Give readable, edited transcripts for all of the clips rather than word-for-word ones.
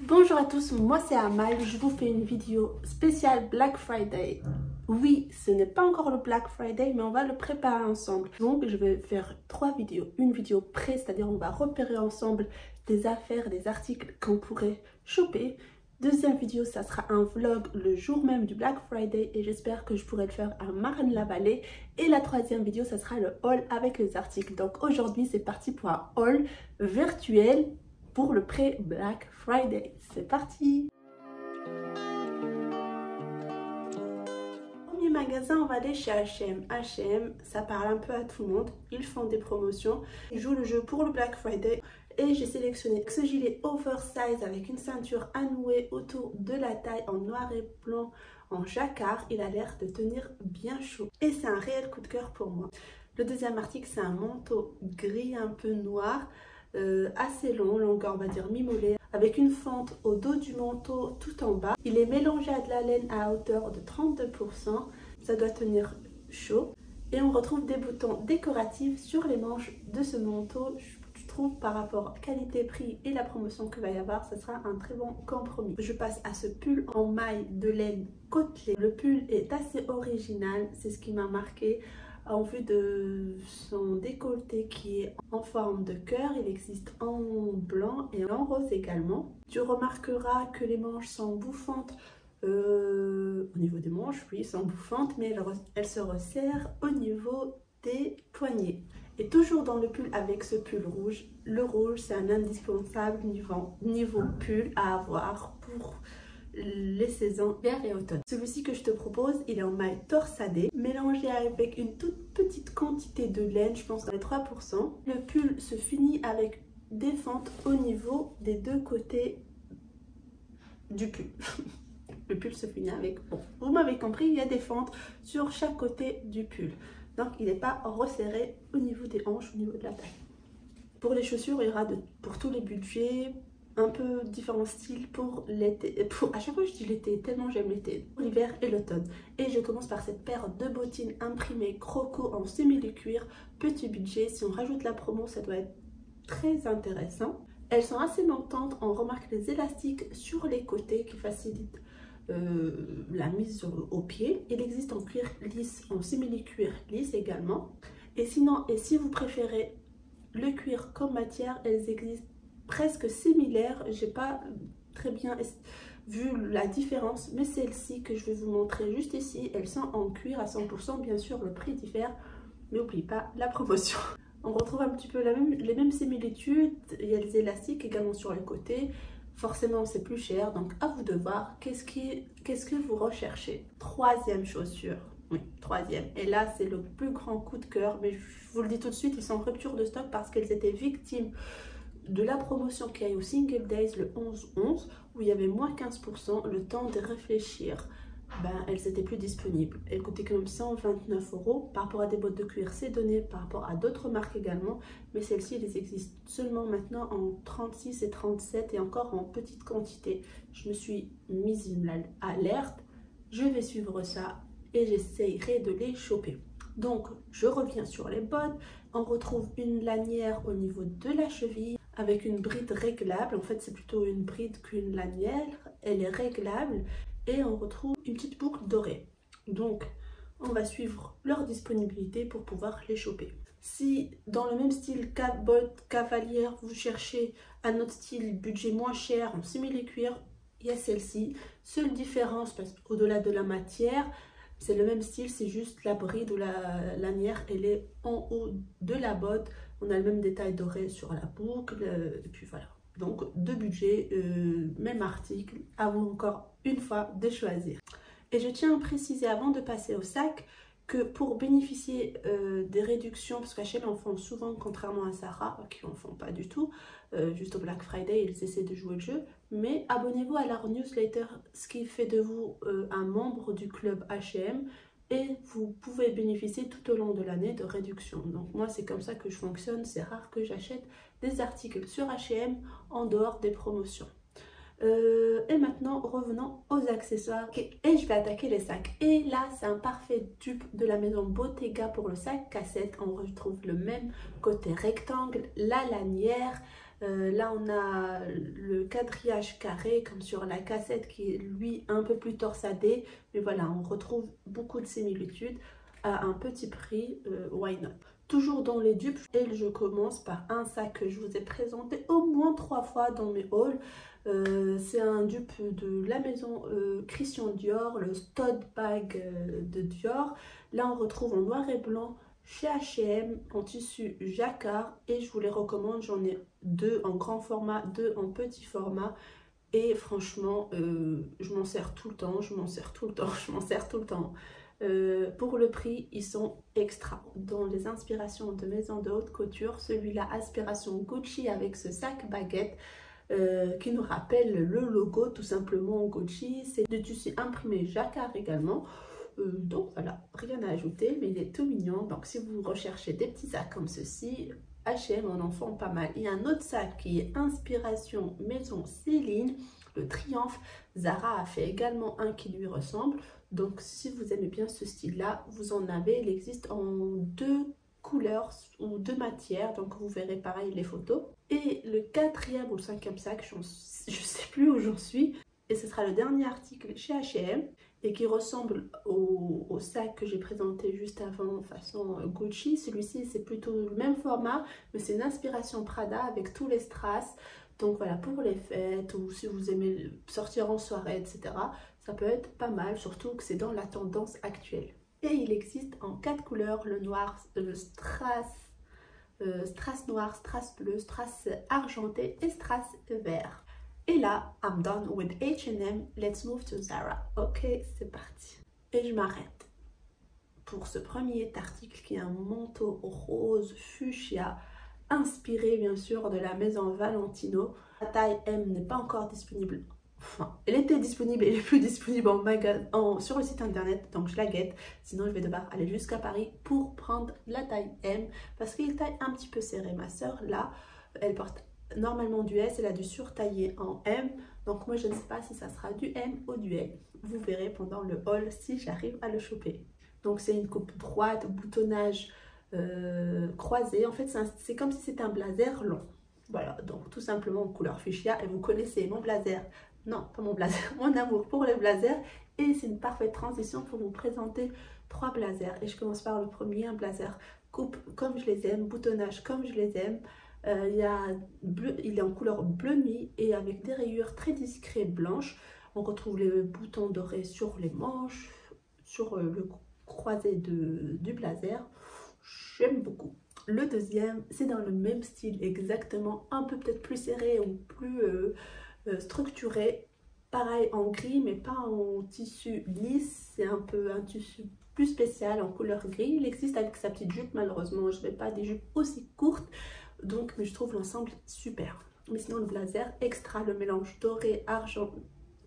Bonjour à tous, moi c'est Amal, je vous fais une vidéo spéciale Black Friday. Oui, ce n'est pas encore le Black Friday, mais on va le préparer ensemble. Donc je vais faire 3 vidéos. Une vidéo pré, c'est-à-dire on va repérer ensemble des affaires, des articles qu'on pourrait choper. Deuxième vidéo, ça sera un vlog le jour même du Black Friday et j'espère que je pourrai le faire à Marne-la-Vallée. Et la troisième vidéo, ça sera le haul avec les articles. Donc aujourd'hui, c'est parti pour un haul virtuel pour le pré-Black Friday. C'est parti! Premier magasin, on va aller chez H&M. H&M, ça parle un peu à tout le monde. Ils font des promotions. Ils jouent le jeu pour le Black Friday. Et j'ai sélectionné ce gilet oversize avec une ceinture à nouer autour de la taille en noir et blanc en jacquard. Il a l'air de tenir bien chaud. Et c'est un réel coup de cœur pour moi. Le deuxième article, c'est un manteau gris un peu noir. Assez long, longueur on va dire mi-mollet, avec une fente au dos du manteau tout en bas. Il est mélangé à de la laine à hauteur de 32%, ça doit tenir chaud. Et on retrouve des boutons décoratifs sur les manches de ce manteau. Je trouve par rapport qualité-prix et la promotion qu'il va y avoir, ce sera un très bon compromis. Je passe à ce pull en maille de laine côtelée. Le pull est assez original, c'est ce qui m'a marqué. En vue de son décolleté qui est en forme de cœur, il existe en blanc et en rose également. Tu remarqueras que les manches sont bouffantes au niveau des manches, oui, sont bouffantes, mais elles se resserrent au niveau des poignets. Et toujours dans le pull avec ce pull rouge. Le rouge, c'est un indispensable niveau pull à avoir pour les saisons hiver et automne. Celui-ci que je te propose, il est en maille torsadée, mélangé avec une toute petite quantité de laine, je pense dans les 3%. Le pull se finit avec des fentes au niveau des deux côtés du pull. Le pull se finit avec, bon, vous m'avez compris, il y a des fentes sur chaque côté du pull. Donc il n'est pas resserré au niveau des hanches, au niveau de la taille. Pour les chaussures, il y aura pour tous les budgets, un peu différents styles pour l'été. À chaque fois je dis l'été, tellement j'aime l'été. Pour l'hiver et l'automne. Et je commence par cette paire de bottines imprimées croco en simili-cuir. Petit budget, si on rajoute la promo, ça doit être très intéressant. Elles sont assez montantes, on remarque les élastiques sur les côtés qui facilitent la mise au pied. Il existe en cuir lisse, en simili-cuir lisse également. Et sinon, et si vous préférez le cuir comme matière, elles existent presque similaires. J'ai pas très bien vu la différence, mais celles-ci que je vais vous montrer juste ici, elles sont en cuir à 100%. Bien sûr, le prix diffère, mais n'oublie pas la promotion. On retrouve un petit peu les mêmes similitudes. Il y a des élastiques également sur les côtés. Forcément, c'est plus cher, donc à vous de voir qu'est-ce que vous recherchez. Troisième chaussure. Oui, troisième. Et là, c'est le plus grand coup de cœur. Mais je vous le dis tout de suite, ils sont en rupture de stock parce qu'elles étaient victimes de la promotion qu'il y a eu au Single Days le 11-11, où il y avait moins 15%, le temps de réfléchir. Elles étaient plus disponibles. Elles coûtaient quand même 129 € par rapport à des bottes de cuir, c'est donné par rapport à d'autres marques également, mais celles-ci, elles existent seulement maintenant en 36 et 37 et encore en petite quantité. Je me suis mise une alerte, je vais suivre ça et j'essayerai de les choper. Donc, je reviens sur les bottes. On retrouve une lanière au niveau de la cheville avec une bride réglable. En fait, c'est plutôt une bride qu'une lanière. Elle est réglable et on retrouve une petite boucle dorée. Donc, on va suivre leur disponibilité pour pouvoir les choper. Si dans le même style bottes cavalière, vous cherchez un autre style budget moins cher en simili-cuir, il y a celle-ci. Seule différence, parce qu'au-delà de la matière, c'est le même style, c'est juste la bride ou la lanière, elle est en haut de la botte. On a le même détail doré sur la boucle, et puis voilà. Donc, deux budgets, même article, à vous encore une fois de choisir. Et je tiens à préciser avant de passer au sac que pour bénéficier des réductions, parce qu'H&M en font souvent, contrairement à Zara, qui en font pas du tout, juste au Black Friday, ils essaient de jouer le jeu, mais abonnez-vous à leur newsletter, ce qui fait de vous un membre du club H&M, et vous pouvez bénéficier tout au long de l'année de réductions. Donc moi, c'est comme ça que je fonctionne, c'est rare que j'achète des articles sur H&M en dehors des promotions. Et maintenant, revenons aux accessoires. Et je vais attaquer les sacs. Et là, c'est un parfait dupe de la maison Bottega pour le sac cassette. On retrouve le même côté rectangle, la lanière, Là on a le quadrillage carré comme sur la cassette qui est lui un peu plus torsadé, mais voilà, on retrouve beaucoup de similitudes à un petit prix, why not. Toujours dans les dupes, et je commence par un sac que je vous ai présenté au moins 3 fois dans mes hauls. C'est un dupe de la maison Christian Dior, le Tote Bag de Dior. Là on retrouve en noir et blanc chez H&M en tissu jacquard, et je vous les recommande. J'en ai 2 en grand format, 2 en petit format, et franchement je m'en sers tout le temps, je m'en sers tout le temps, je m'en sers tout le temps. Pour le prix, ils sont extra. Dans les inspirations de maisons de haute couture, celui-là, inspiration Gucci avec ce sac baguette qui nous rappelle le logo tout simplement Gucci. C'est de tissu imprimé jacquard également. Donc voilà, rien à ajouter, mais il est tout mignon. Donc si vous recherchez des petits sacs comme ceci, H&M en font pas mal. Il y a un autre sac qui est inspiration maison Céline, le Triomphe. Zara a fait également un qui lui ressemble. Donc si vous aimez bien ce style là, vous en avez. Il existe en 2 couleurs ou 2 matières, donc vous verrez pareil les photos. Et le 4e ou le 5e sac, je sais plus où j'en suis, et ce sera le dernier article chez H&M et qui ressemble au sac que j'ai présenté juste avant façon Gucci. Celui-ci c'est plutôt le même format, mais c'est une inspiration Prada avec tous les strass. Donc voilà, pour les fêtes ou si vous aimez sortir en soirée, etc., ça peut être pas mal, surtout que c'est dans la tendance actuelle. Et il existe en 4 couleurs, le noir, le strass noir, strass bleu, strass argenté et strass vert. Et là, I'm done with H&M, let's move to Zara. Ok, c'est parti. Et je m'arrête pour ce premier article qui est un manteau rose fuchsia, inspiré bien sûr de la maison Valentino. La taille M n'est pas encore disponible. Enfin, elle était disponible et elle est plus disponible sur le site internet, donc je la guette. Sinon, je vais devoir aller jusqu'à Paris pour prendre la taille M parce qu'il est taille un petit peu serré. Ma soeur, là, elle porte normalement du S, elle a dû surtailler en M. Donc moi, je ne sais pas si ça sera du M ou du L. Vous verrez pendant le haul si j'arrive à le choper. Donc c'est une coupe droite, boutonnage croisé. En fait, c'est comme si c'était un blazer long. Voilà, donc tout simplement en couleur fuchsia. Et vous connaissez mon blazer. Non, pas mon blazer, mon amour pour les blazers. Et c'est une parfaite transition pour vous présenter 3 blazers. Et je commence par le premier, un blazer coupe comme je les aime, boutonnage comme je les aime. Il est en couleur bleu nuit et avec des rayures très discrètes blanches. On retrouve les boutons dorés sur les manches, sur le croisé du blazer. J'aime beaucoup. Le deuxième, c'est dans le même style exactement, un peu peut-être plus serré ou plus structuré. Pareil en gris, mais pas en tissu lisse. C'est un peu un tissu plus spécial en couleur gris. Il existe avec sa petite jupe. Malheureusement, je n'ai pas des jupes aussi courtes. Donc, mais je trouve l'ensemble super. Mais sinon, le blazer extra, le mélange doré, argent,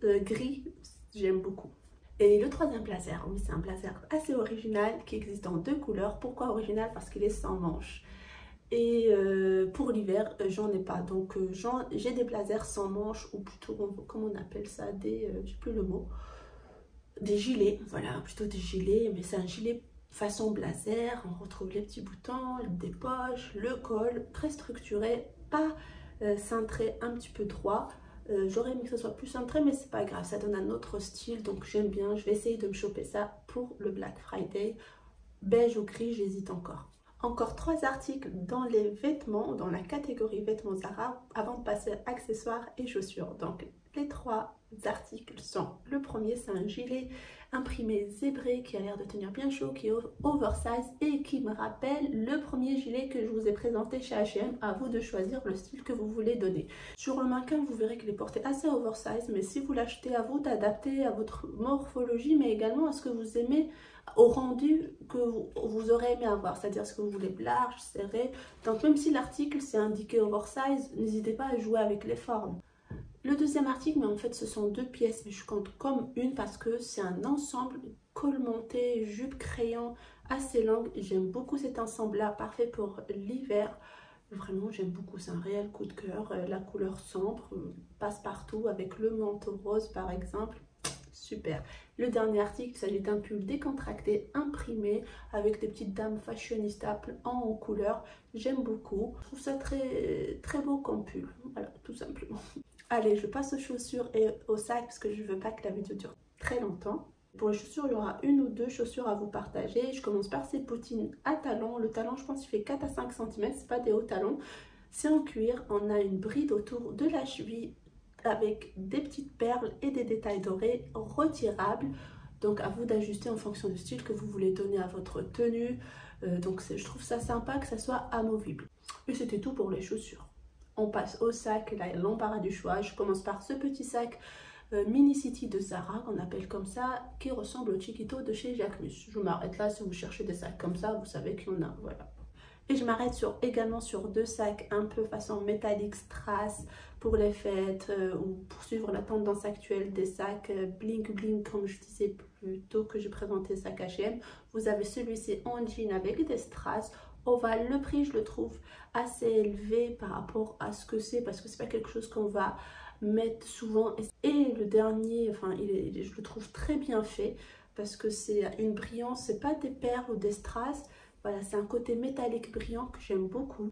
gris, j'aime beaucoup. Et le troisième blazer, oui, c'est un blazer assez original qui existe en 2 couleurs. Pourquoi original? Parce qu'il est sans manches. Et pour l'hiver, j'en ai pas. Donc j'ai des blazers sans manches, ou plutôt, comment on appelle ça, j'ai plus le mot, des gilets. Voilà, plutôt des gilets, mais c'est un gilet façon blazer. On retrouve les petits boutons, des poches, le col, très structuré, pas cintré, un petit peu droit. J'aurais aimé que ce soit plus cintré, mais c'est pas grave, ça donne un autre style, donc j'aime bien. Je vais essayer de me choper ça pour le Black Friday. Beige ou gris, j'hésite encore. Encore 3 articles dans les vêtements, dans la catégorie vêtements Zara, avant de passer à accessoires et chaussures. Donc les 3 articles sont, le premier c'est un gilet imprimé zébré qui a l'air de tenir bien chaud, qui est oversize et qui me rappelle le premier gilet que je vous ai présenté chez H&M. À vous de choisir le style que vous voulez donner. Sur le mannequin, vous verrez qu'il est porté assez oversize, mais si vous l'achetez, à vous d'adapter à votre morphologie, mais également à ce que vous aimez, au rendu que vous aurez aimé avoir, c'est-à-dire ce que vous voulez, large, serré. Donc même si l'article c'est indiqué oversize, n'hésitez pas à jouer avec les formes. Le deuxième article, mais en fait ce sont 2 pièces, mais je compte comme une parce que c'est un ensemble col monté, jupe crayon assez longue. J'aime beaucoup cet ensemble-là, parfait pour l'hiver. Vraiment j'aime beaucoup, c'est un réel coup de cœur. La couleur sombre passe partout avec le manteau rose par exemple. super. Le dernier article, il s'agit d'un pull décontracté, imprimé, avec des petites dames fashionista en couleur. J'aime beaucoup. Je trouve ça très, très beau comme pull. Voilà, tout simplement. Allez, je passe aux chaussures et au sac parce que je ne veux pas que la vidéo dure très longtemps. Pour les chaussures, il y aura une ou deux chaussures à vous partager. Je commence par ces bottines à talons. Le talon, je pense, il fait 4 à 5 cm. Ce pas des hauts talons. C'est en cuir. On a une bride autour de la cheville avec des petites perles et des détails dorés retirables. Donc, à vous d'ajuster en fonction du style que vous voulez donner à votre tenue. Donc, je trouve ça sympa que ça soit amovible. Et c'était tout pour les chaussures. On passe au sac, là, l'embarras du choix. Je commence par ce petit sac Mini City de Zara, qu'on appelle comme ça, qui ressemble au Chiquito de chez Jacquemus. Je m'arrête là, si vous cherchez des sacs comme ça, vous savez qu'il y en a, voilà. Et je m'arrête également sur deux sacs un peu façon métallique strass pour les fêtes ou pour suivre la tendance actuelle des sacs bling bling, comme je disais plus tôt que je présentais les sacs H&M. Vous avez celui-ci en jean avec des strass ovale. Le prix, je le trouve assez élevé par rapport à ce que c'est, parce que c'est pas quelque chose qu'on va mettre souvent. Et le dernier, enfin, je le trouve très bien fait parce que c'est une brillance, c'est pas des perles ou des strass. Voilà, c'est un côté métallique brillant que j'aime beaucoup.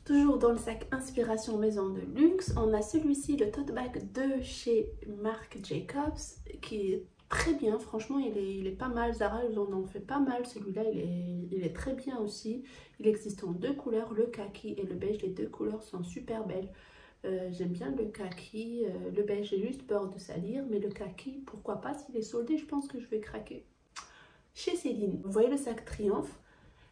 Toujours dans le sac Inspiration Maison de Luxe, on a celui-ci, le tote bag de chez Marc Jacobs, qui est très bien. Franchement, il est pas mal. Zara, ils en ont fait pas mal. Celui-là, il est très bien aussi. Il existe en deux couleurs, le kaki et le beige. Les deux couleurs sont super belles. J'aime bien le kaki. Le beige, j'ai juste peur de salir, mais le kaki, pourquoi pas, s'il est soldé, je pense que je vais craquer. Chez Céline, vous voyez le sac Triomphe?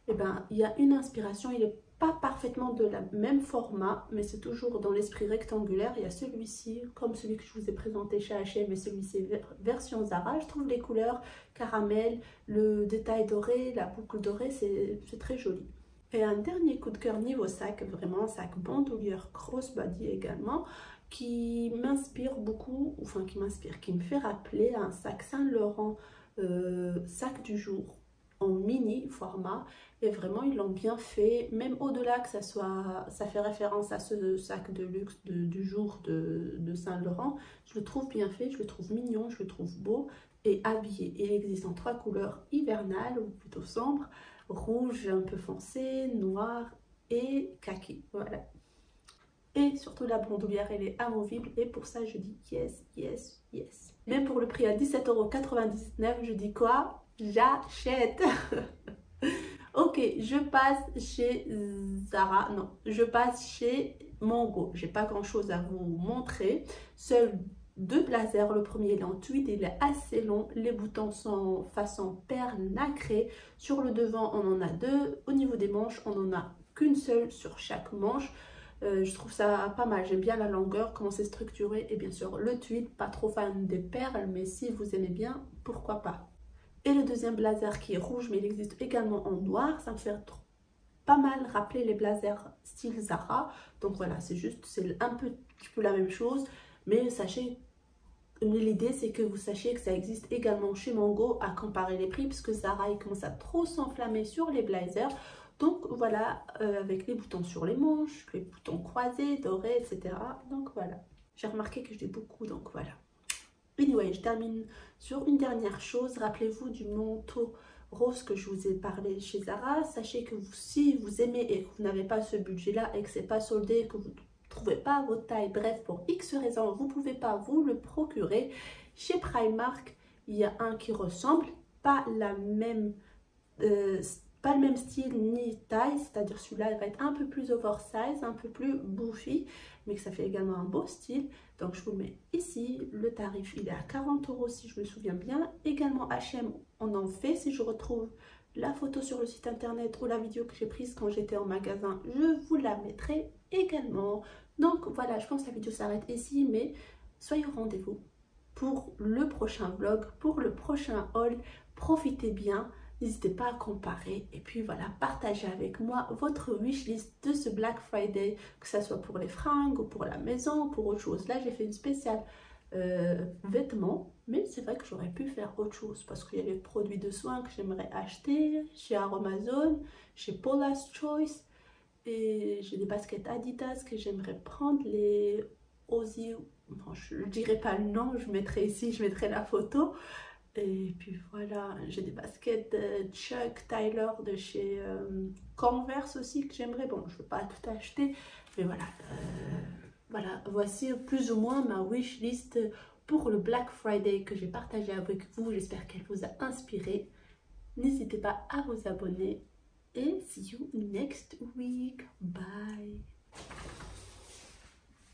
Eh ben, il y a une inspiration, il n'est pas parfaitement de la même format, mais c'est toujours dans l'esprit rectangulaire. Il y a celui-ci, comme celui que je vous ai présenté chez H&M, et celui-ci version Zara. Je trouve les couleurs caramel, le détail doré, la boucle dorée, c'est très joli. Et un dernier coup de cœur niveau sac, vraiment sac bandoulière crossbody également, qui m'inspire beaucoup, enfin qui me fait rappeler un sac Saint-Laurent sac du jour en mini format. Et vraiment ils l'ont bien fait, même au-delà que ça fait référence à ce sac de luxe du jour de Saint-Laurent. Je le trouve bien fait, je le trouve mignon, je le trouve beau et habillé. Il existe en 3 couleurs hivernales ou plutôt sombres: rouge un peu foncé, noir et kaki. Voilà. Et surtout la bandoulière, elle est amovible et pour ça je dis yes, yes, yes. Même pour le prix à 17,99 €, je dis quoi? J'achète. Ok, je passe chez Zara, non, je passe chez Mango. J'ai pas grand chose à vous montrer, seuls deux blazers. Le premier il est en tweed, il est assez long, les boutons sont façon perle nacrée. Sur le devant on en a deux, au niveau des manches on en a qu'une seule sur chaque manche. Je trouve ça pas mal, j'aime bien la longueur, comment c'est structuré, et bien sûr le tweed, pas trop fan des perles, mais si vous aimez bien, pourquoi pas. Et le deuxième blazer qui est rouge, mais il existe également en noir, ça me fait pas mal rappeler les blazers style Zara. Donc voilà, c'est un petit peu la même chose, mais sachez, l'idée c'est que vous sachiez que ça existe également chez Mango, à comparer les prix, parce que Zara il commence à trop s'enflammer sur les blazers. Donc voilà, avec les boutons sur les manches, les boutons croisés, dorés, etc. Donc voilà, j'ai remarqué que je dis beaucoup, donc voilà. Anyway, je termine sur une dernière chose. Rappelez-vous du manteau rose que je vous ai parlé chez Zara. Sachez que si vous aimez et que vous n'avez pas ce budget-là et que c'est pas soldé, que vous ne trouvez pas votre taille, bref, pour X raisons, vous ne pouvez pas vous le procurer. Chez Primark, il y a un qui ressemble, pas le même style ni taille, c'est-à-dire celui-là il va être un peu plus oversize, un peu plus bouffi, mais que ça fait également un beau style. Donc je vous le mets ici, le tarif il est à 40 € si je me souviens bien. Également H&M on en fait, si je retrouve la photo sur le site internet ou la vidéo que j'ai prise quand j'étais en magasin, je vous la mettrai également. Donc voilà, je pense que la vidéo s'arrête ici, mais soyez au rendez-vous pour le prochain vlog, pour le prochain haul. Profitez bien. N'hésitez pas à comparer et puis voilà, partagez avec moi votre wishlist de ce Black Friday, que ce soit pour les fringues ou pour la maison ou pour autre chose. Là, j'ai fait une spéciale vêtements, mais c'est vrai que j'aurais pu faire autre chose parce qu'il y a les produits de soins que j'aimerais acheter chez Aromazone, chez Paula's Choice, et j'ai des baskets Adidas que j'aimerais prendre, les Ozzy Bon, je ne dirai pas le nom, je mettrai ici, je mettrai la photo. Et puis voilà, j'ai des baskets de Chuck Taylor de chez Converse aussi que j'aimerais. Bon, je ne vais pas tout acheter, mais voilà. Voilà, voici plus ou moins ma wishlist pour le Black Friday que j'ai partagé avec vous. J'espère qu'elle vous a inspiré. N'hésitez pas à vous abonner et see you next week.